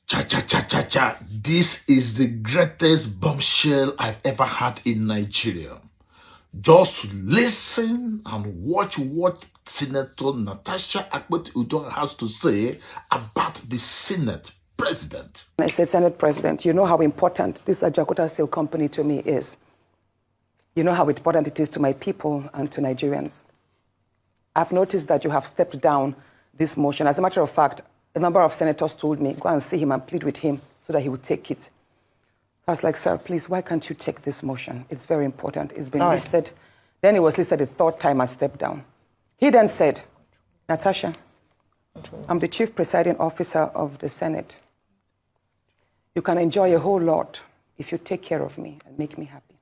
Cha cha cha cha cha. This is the greatest bombshell I've ever had in Nigeria. Just listen and watch what Senator Natasha Akpoti-Uduaghan has to say about the Senate president. I said, Senate President, you know how important this Ajaokuta Steel Company to me is. You know how important it is to my people and to Nigerians. I've noticed that you have stepped down this motion. As a matter of fact, a number of senators told me, go and see him and plead with him so that he would take it. I was like, sir, please, why can't you take this motion? It's very important. It's been listed. Then it was listed the third time I stepped down. He then said, Natasha, I'm the chief presiding officer of the Senate. You can enjoy a whole lot if you take care of me and make me happy.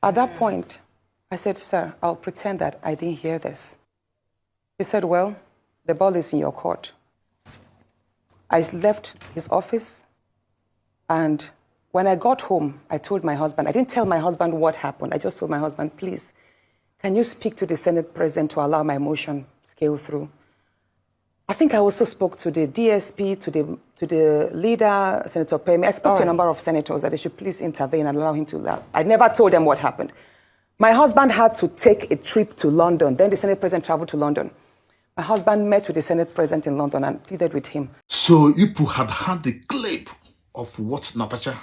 At that point, I said, sir, I'll pretend that I didn't hear this. He said, well, the ball is in your court. I left his office, and when I got home, I told my husband, I didn't tell my husband what happened. I just told my husband, please, can you speak to the Senate president to allow my motion scale through? I think I also spoke to the DSP, to the leader, Senator Pemi. I spoke to a number of senators that they should please intervene and allow him to laugh. I never told them what happened. My husband had to take a trip to London. Then the Senate president traveled to London. My husband met with the Senate president in London and pleaded with him. So you had had the clip of what Natasha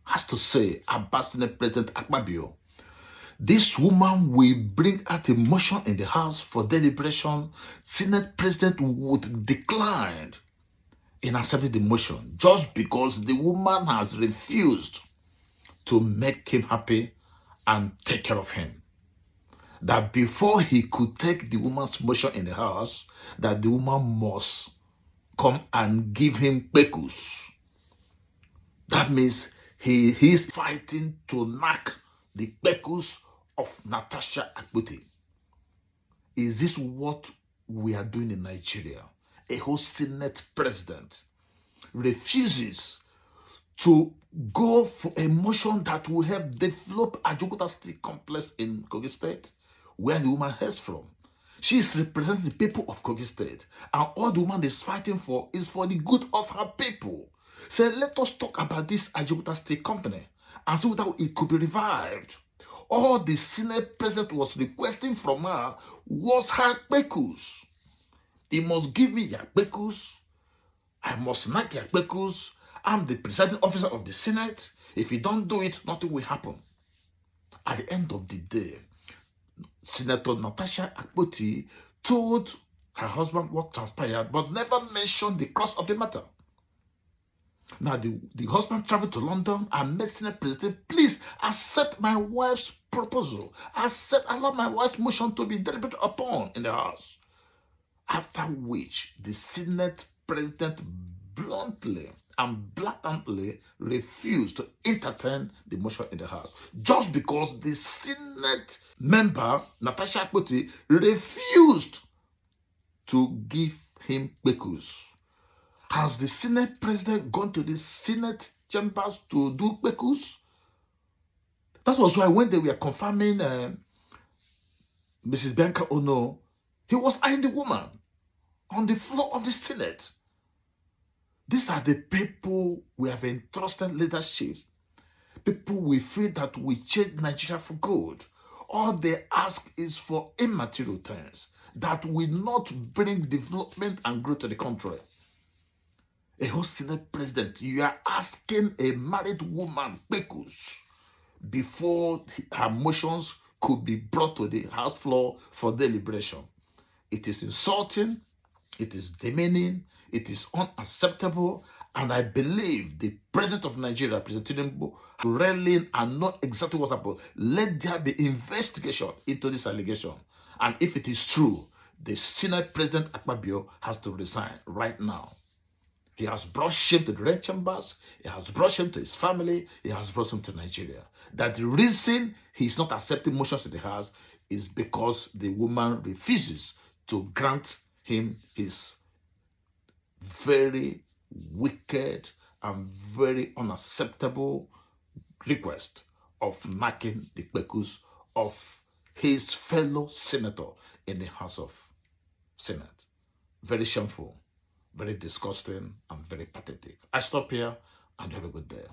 has to say about Senate President Akpabio. This woman will bring out a motion in the House for deliberation. Senate President would decline in accepting the motion just because the woman has refused to make him happy and take care of him. That before he could take the woman's motion in the House, that the woman must come and give him pekus. That means he is fighting to knock the pekus of Natasha Akpoti. Is this what we are doing in Nigeria? A whole Senate president refuses to go for a motion that will help develop Ajaokuta Steel Complex in Kogi State, where the woman hails from. She is representing the people of Kogi State, and all the woman is fighting for is for the good of her people. So let us talk about this Ajaokuta Steel Company and see that it could be revived. All the Senate president was requesting from her was her pekus. He must give me your pekus. I must knock your pekus. I'm the presiding officer of the Senate. If you don't do it, nothing will happen. At the end of the day, Senator Natasha Akpoti told her husband what transpired, but never mentioned the cause of the matter. Now, the husband traveled to London and met Senate President, please accept my wife's proposal. Allow my wife's motion to be deliberated upon in the House. After which, the Senate President bluntly and blatantly refused to entertain the motion in the House, just because the Senate member, Natasha Akpoti, refused to give him pekus. Has the Senate president gone to the Senate chambers to do pekus? That was why when they were confirming Mrs. Bianca Ono, he was eyeing the woman on the floor of the Senate. These are the people we have entrusted leadership. People we feel that we change Nigeria for good. All they ask is for immaterial things that will not bring development and growth to the country. A whole Senate president, you are asking a married woman pekus before her motions could be brought to the House floor for deliberation. It is insulting, it is demeaning, it is unacceptable, and I believe the president of Nigeria, President Tinubu, really and know exactly what happened. Let there be investigation into this allegation, and if it is true, the Senate President Akpabio has to resign right now. He has brought shame to the red chambers. He has brought shame to his family. He has brought shame to Nigeria. That the reason he's not accepting motions in the House is because the woman refuses to grant him his very wicked and very unacceptable request of knocking the pekus of his fellow senator in the House of Senate. Very shameful. very disgusting and very pathetic. I stop here and have a good day.